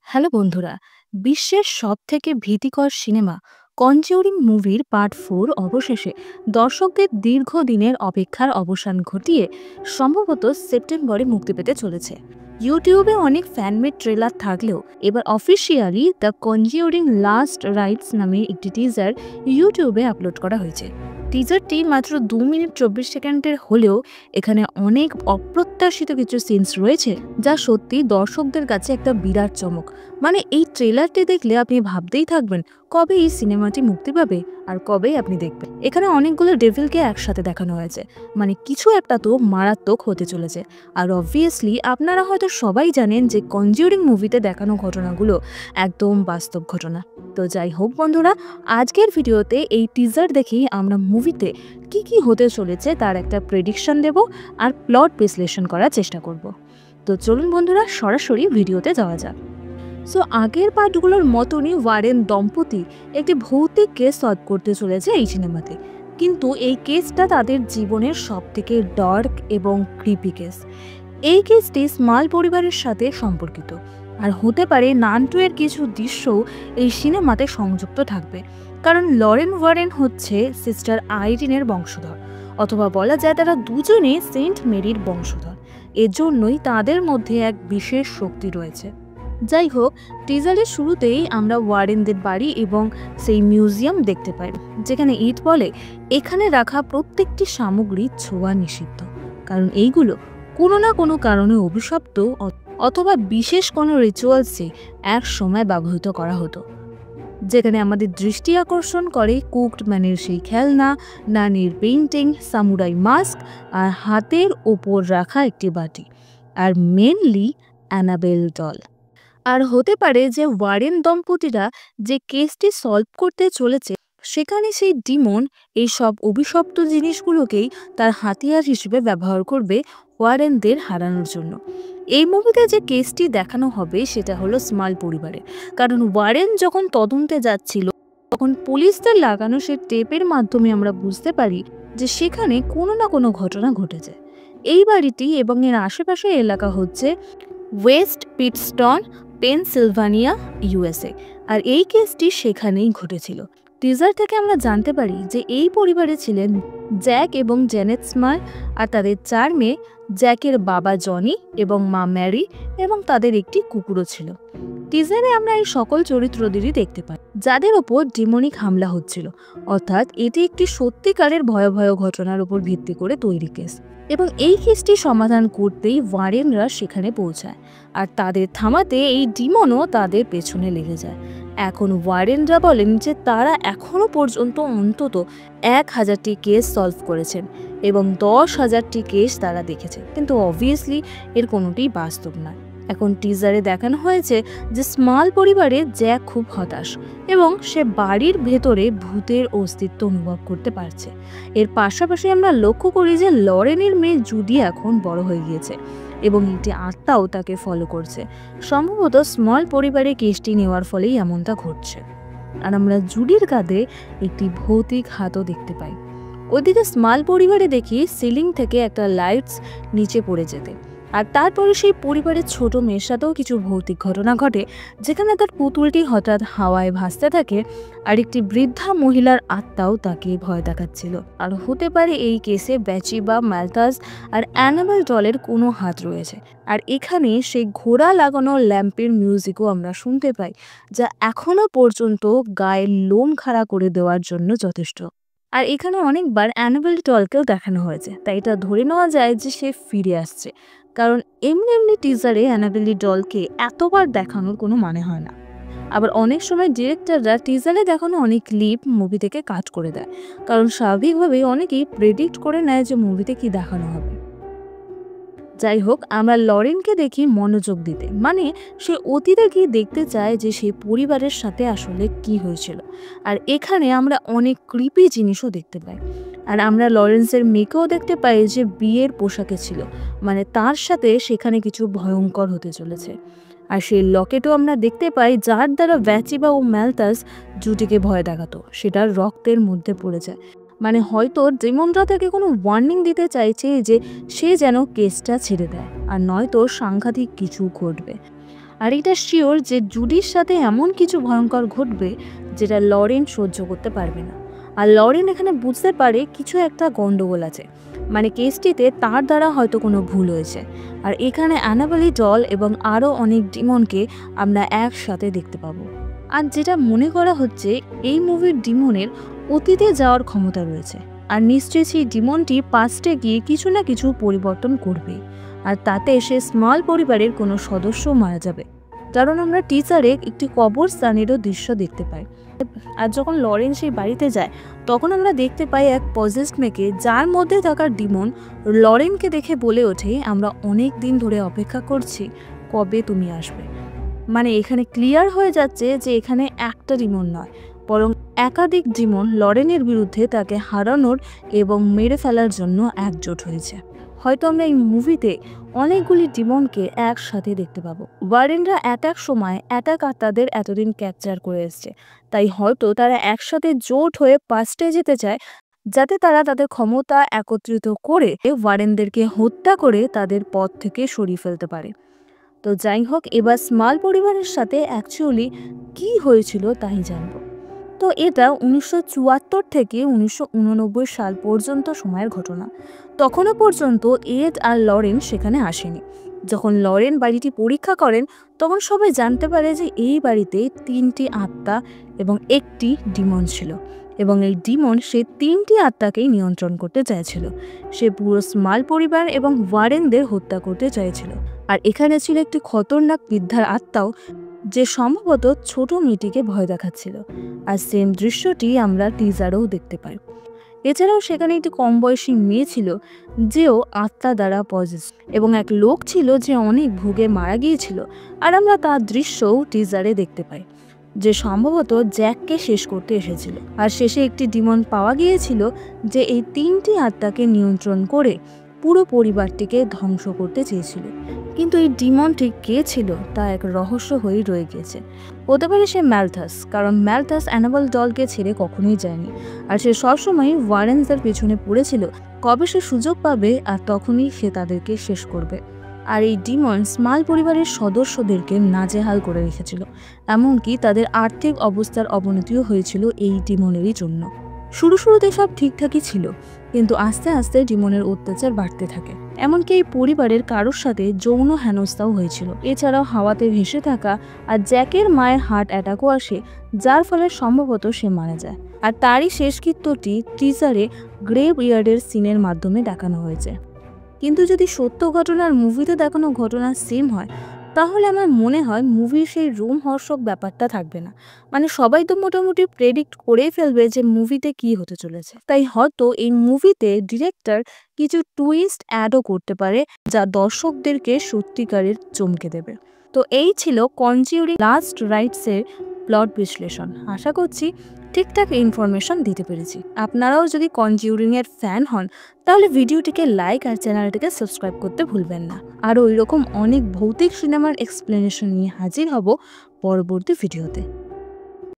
Hello বন্ধুরা, বিশ্বের সবথেকে ভীতিকর সিনেমা কনজিউরিং মুভির পার্ট 4 অবশেষে দর্শকদের দীর্ঘদিনের অপেক্ষার অবসান ঘটিয়ে সম্ভবত সেপ্টেম্বরে মুক্তি পেতে চলেছে। ইউটিউবে অনেক ফ্যানমেড ট্রেলার থাকলেও এবার officially the conjuring last rights নামে একটি টিজার ইউটিউবে আপলোড করা হয়েছে। টিজারটি মাত্র 2 মিনিট 24 সেকেন্ডের হলেও এখানে অনেক অপ্রত্যাশিত কিছু সিনস রয়েছে যা সত্যি দর্শকদের কাছে একটা বিরাট চমক। মানে এই ট্রেলারটি দেখলে আপনি ভাবতেই থাকবেন কবে এই সিনেমাটি মুক্তি পাবে আর কবেই আপনি দেখবেন। এখানে অনেকগুলো ডেভিলকে একসাথে দেখানো হয়েছে, মানে কিছু একটা তো মারাত্মক হতে চলেছে। আর অবভিয়াসলি আপনারা হয়তো সবাই জানেন যে কনজিউরিং মুভিতে দেখানো ঘটনাগুলো একদম বাস্তব ঘটনা। তো যাই হোক বন্ধুরা, আজকের ভিডিওতে এই টিজার দেখেই আমরা মুভিতে কি কি হতে চলেছে তার একটা প্রেডিকশন দেব আর প্লট বিশ্লেষণ করার চেষ্টা করব। তো চলুন বন্ধুরা, সরাসরি ভিডিওতে যাওয়া যাক। সো আগের পার্টগুলোর মতনই ওয়ারেন দম্পতি একটি ভৌতিক কেস সলভ করতে চলেছে এই সিনেমাতে, কিন্তু এই কেসটা তাদের জীবনের সবথেকে ডার্ক এবং ক্রিপি কেস। এই কেসটি স্মল পরিবারের সাথে সম্পর্কিত, আর হতে পারে নানটু এর কিছু দৃশ্যও এই সিনেমাতে সংযুক্ত থাকবে, কারণ লরেন ওয়ারেন হচ্ছে সিস্টার আইরিনের বংশধর, অথবা বলা যায় তারা দুজনে সেন্ট মেরির বংশধর। এজন্যই তাদের মধ্যে এক বিশেষ শক্তি রয়েছে। যাই হোক, টিজারের শুরুতেই আমরা ওয়ারেনদের বাড়ি এবং সেই মিউজিয়াম দেখতে পাই, যেখানে ইট বলে এখানে রাখা প্রত্যেকটি সামগ্রী ছোঁয়া নিষিদ্ধ, কারণ এইগুলো কোনো না কোনো কারণে অভিশপ্ত অথবা বিশেষ কোনো রিচুয়ালসে এক সময় ব্যবহৃত করা হতো। যেখানে আমাদের দৃষ্টি আকর্ষণ করে কুকড ম্যানের সেই খেলনা, নানির পেইন্টিং, সামুরাই মাস্ক আর হাতের ওপর রাখা একটি বাটি, আর মেনলি অ্যানাবেল ডল। আর হতে পারে যে ওয়ারেন দম্পতিরা যে কেসটি সলভ করতে চলেছে সেখানে সেই ডিমন এই সব অভিশপ্ত জিনিসগুলোকেই তার হাতিয়ার হিসেবে ব্যবহার করবে ওয়ারেনদের হারানোর জন্য। এই মুভিতে যে কেসটি দেখানো হবে সেটা হলো স্মল পরিবারে, কারণ ওয়ারেন যখন তদন্তে যাচ্ছিল তখন পুলিশদের লাগানো সেই টেপের মাধ্যমে আমরা বুঝতে পারি যে সেখানে কোনো না কোনো ঘটনা ঘটেছে। এই বাড়িটি এবং এর আশেপাশের এলাকা হচ্ছে ওয়েস্ট পিটস্টন, পেনসিলভানিয়া, ইউএসএ, আর এই কেসটি সেখানেই ঘটেছিল। টিজার থেকে আমরা জানতে পারি যে এই পরিবারে ছিলেন জ্যাক এবং জেনেট স্মার, আর তাদের 4 মেয়ে, জ্যাকের বাবা জনি এবং মা ম্যারি, এবং তাদের একটি কুকুরও ছিল। টিজারে আমরা এই সকল চরিত্রদেরই দেখতে পাই যাদের ওপর ডিমনিক হামলা হচ্ছিল, অর্থাৎ এটি একটি সত্যিকারের ভয়াবহ ঘটনার উপর ভিত্তি করে তৈরি কেস, এবং এই কেসটি সমাধান করতেই ওয়ারেনরা সেখানে পৌঁছায়, আর তাদের থামাতে এই ডিমনও তাদের পেছনে লেগে যায়। এখন ওয়ারেনরা বলেন যে তারা এখনও পর্যন্ত অন্তত 1000টি কেস সলভ করেছেন এবং 10,000টি কেস তারা দেখেছে, কিন্তু অবভিয়াসলি এর কোনোটিই বাস্তব নয়। এখন টিজারে দেখানো হয়েছে যে স্মল পরিবারে জ্যাক খুব হতাশ এবং সে বাড়ির ভেতরে ভূতের অস্তিত্ব অনুভব করতে পারছে। এর পাশাপাশি আমরা লক্ষ্য করি যে লরেনের মেয়ে জুডি এখন বড় হয়ে গিয়েছে এবং একটি আত্মাও তাকে ফলো করছে। সম্ভবত স্মল পরিবারে কেসটি নেওয়ার ফলেই এমনটা ঘটছে। আর আমরা জুডির কাঁধে একটি ভৌতিক হাতও দেখতে পাই। ওইদিকে স্মল পরিবারে দেখি সিলিং থেকে একটা লাইটস নিচে পড়ে যেতে, আর তারপরে সেই পরিবারের ছোট মেয়ের সাথেও কিছু ভৌতিক ঘটনা ঘটে, যেখানে তার পুতুলটি হঠাৎ হাওয়ায় ভাসতে থাকে আর একটি বৃদ্ধা মহিলার আত্মাও তাকে ভয় দেখাচ্ছিল। আর হতে পারে এই কেসে ব্যাচি বা ম্যালথাস আর অ্যানাবেল ডলের কোনো হাত রয়েছে। আর এখানে সেই ঘোড়া লাগানো ল্যাম্পের মিউজিকও আমরা শুনতে পাই, যা এখনো পর্যন্ত গায়ের লোম খাড়া করে দেওয়ার জন্য যথেষ্ট। আর এখানে অনেকবার অ্যানাবেল ডলকেও দেখানো হয়েছে, তাই এটা ধরে নেওয়া যায় যে সে ফিরে আসছে, কারণ এমনি টিজারে অ্যানাবেল ডলকে এতবার দেখানোর কোনো মানে হয় না। আবার অনেক সময় ডিরেক্টররা টিজারে দেখানো অনেক ক্লিপ মুভি থেকে কাট করে দেয়, কারণ স্বাভাবিকভাবেই অনেকেই প্রেডিক্ট করে নেয় যে মুভিতে কি দেখানো হবে। যাই হোক, আমরা লরেনকে দেখি মনোযোগ দিতে, মানে সে অতীতে গিয়ে দেখতে চায় যে সেই পরিবারের সাথে আসলে কি হয়েছিল। আর এখানে আমরা অনেক ক্রিপি জিনিসও দেখতে পাই। আর আমরা লরেন্সের মেয়েকেও দেখতে পাই যে বিয়ের পোশাকে ছিল, মানে তার সাথে সেখানে কিছু ভয়ঙ্কর হতে চলেছে। আর সেই লকেটও আমরা দেখতে পাই যার দ্বারা ভ্যাচিবা ও ম্যালথাস জুটিকে ভয় দেখাতো, সেটা রক্তের মধ্যে পড়ে যায়। মানে হয়তো ডিমনরা তাকে কোনো ওয়ার্নিং দিতে চাইছে যে সে যেন কেসটা ছেড়ে দেয়, আর নয়তো সাংঘাতিক কিছু ঘটবে। আর এটা শিওর যে জুডির সাথে এমন কিছু ভয়ঙ্কর ঘটবে যেটা লরেন সহ্য করতে পারবে না। আর লরেন এখানে বুঝতে পারে কিছু একটা গন্ডগোল আছে, মানে কেসটিতে তার দ্বারা হয়তো কোনো ভুল হয়েছে। আর এখানে অ্যানাবেলি ডল এবং আরও অনেক ডিমনকে আমরা একসাথে দেখতে পাবো। আর যেটা মনে করা হচ্ছে এই মুভির ডিমনের অতীতে যাওয়ার ক্ষমতা রয়েছে, আর নিশ্চয়ই সেই ডিমনটি পাস্টে গিয়ে কিছু না কিছু পরিবর্তন করবে, আর তাতে সে স্মল পরিবারের কোনো সদস্য মারা যাবে। কারণ আমরা টিচারে একটি কবরস্থানেরও দৃশ্য দেখতে পাই। আর যখন লরেন সেই বাড়িতে যায় তখন আমরা দেখতে পাই এক পজেসড মেয়েকে, যার মধ্যে থাকা ডিমন লরেনকে দেখে বলে ওঠে, আমরা অনেক দিন ধরে অপেক্ষা করছি, কবে তুমি আসবে। মানে এখানে ক্লিয়ার হয়ে যাচ্ছে যে এখানে একটা ডিমন নয়, বরং একাধিক ডিমন লরেনের বিরুদ্ধে তাকে হারানোর এবং মেরে ফেলার জন্য একজোট হয়েছে। হয়তো আমরা এই মুভিতে অনেকগুলি ডিমনকে একসাথে দেখতে পাবো। ওয়ারেনরা এক সময় অ্যাটাক আত্মাদের এতদিন ক্যাপচার করে এসছে, তাই হয়তো তারা একসাথে জোট হয়ে পাস্টে যেতে চায়, যাতে তারা তাদের ক্ষমতা একত্রিত করে ওয়ারেনদেরকে হত্যা করে তাদের পথ থেকে সরিয়ে ফেলতে পারে। তো যাই হোক, এবার স্মল পরিবারের সাথে অ্যাকচুয়ালি কি হয়েছিল তাই জানবো। তো এটা 1974 থেকে 1989 সাল পর্যন্ত সময়ের ঘটনা। তখনও পর্যন্ত এড আর লরেন সেখানে আসেনি। যখন লরেন বাড়িটি পরীক্ষা করেন তখন সবাই জানতে পারে যে এই বাড়িতে 3টি আত্মা এবং একটি ডিমন ছিল, এবং এই ডিমন সে 3টি আত্মাকেই নিয়ন্ত্রণ করতে চাইছিল। সে পুরো স্মল পরিবার এবং ওয়ারেনদের হত্যা করতে চাইছিল। আর এখানে ছিল একটি খতরনাক বৃদ্ধার আত্মাও, যে সম্ভবত ছোট মেয়েটিকে ভয় দেখাচ্ছিল। আর সেম দৃশ্যটি আমরা টিজারেও দেখতে পাই। এছাড়াও সেখানে একটি কম বয়সী মেয়ে ছিল যেও আত্মা দ্বারা পজেসড, এবং এক লোক ছিল যে অনেক ভোগে মারা গিয়েছিল। আর আমরা তার দৃশ্যও টিজারে দেখতে পাই, যে সম্ভবত জ্যাককে শেষ করতে এসেছিল। আর শেষে একটি ডিমন পাওয়া গিয়েছিল যে এই 3টি আত্মাকে নিয়ন্ত্রণ করে পুরো পরিবারটিকে ধ্বংস করতে চেয়েছিল। কিন্তু এই ডিমনটি কে ছিল তা এক রহস্য হয়ে রয়ে গিয়েছে। হতে পারে সে ম্যালথাস, কারণ ম্যালথাস অ্যানাবেল ডলকে ছেড়ে কখনোই যায়নি, আর সে সবসময় ওয়ারেন্সদের পেছনে পড়েছিল কবে সে সুযোগ পাবে, আর তখনই সে তাদেরকে শেষ করবে। আর এই ডিমন স্মল পরিবারের সদস্যদেরকে নাজেহাল করে রেখেছিল, এমনকি তাদের আর্থিক অবস্থার অবনতিও হয়েছিল এই ডিমনেরই জন্য। শুরুতে সব ঠিকঠাকই ছিল, কিন্তু আস্তে আস্তে ডিমনের অত্যাচার বাড়তে থাকে। এমনকি এই পরিবারের কারোর সাথে যৌন হেনস্থাও হয়েছিল। এছাড়াও হাওয়াতে ভেসে থাকা আর জ্যাকের মায়ের হার্ট অ্যাটাকও আসে, যার ফলে সম্ভবত সে মারা যায়। আর তারই শেষকৃত্যটি টিজারে গ্রেভ ইয়ার্ডের সিনের মাধ্যমে দেখানো হয়েছে। কিন্তু যদি সত্য ঘটনার মুভিতে দেখানো ঘটনা সেম হয়, তাহলে আমার মনে হয় মুভির সেই রোমহর্ষক ব্যাপারটা থাকবে না। মানে সবাই তো মোটামুটি প্রেডিক্ট করেই ফেলবে যে মুভিতে কি হতে চলেছে। তাই হয়তো এই মুভিতে ডিরেক্টর কিছু টুইস্ট অ্যাডও করতে পারে, যা দর্শকদেরকে সত্যিকারের চমকে দেবে। তো এই ছিল কনজিউরিং লাস্ট রাইটসের প্লট বিশ্লেষণ। আশা করছি ঠিকঠাক ইনফরমেশন দিতে পেরেছি। আপনারাও যদি কনজিউরিংয়ের ফ্যান হন তাহলে ভিডিওটিকে লাইক আর চ্যানেলটিকে সাবস্ক্রাইব করতে ভুলবেন না। আর ওই রকম অনেক ভৌতিক সিনেমার এক্সপ্লেনেশন নিয়ে হাজির হব পরবর্তী ভিডিওতে।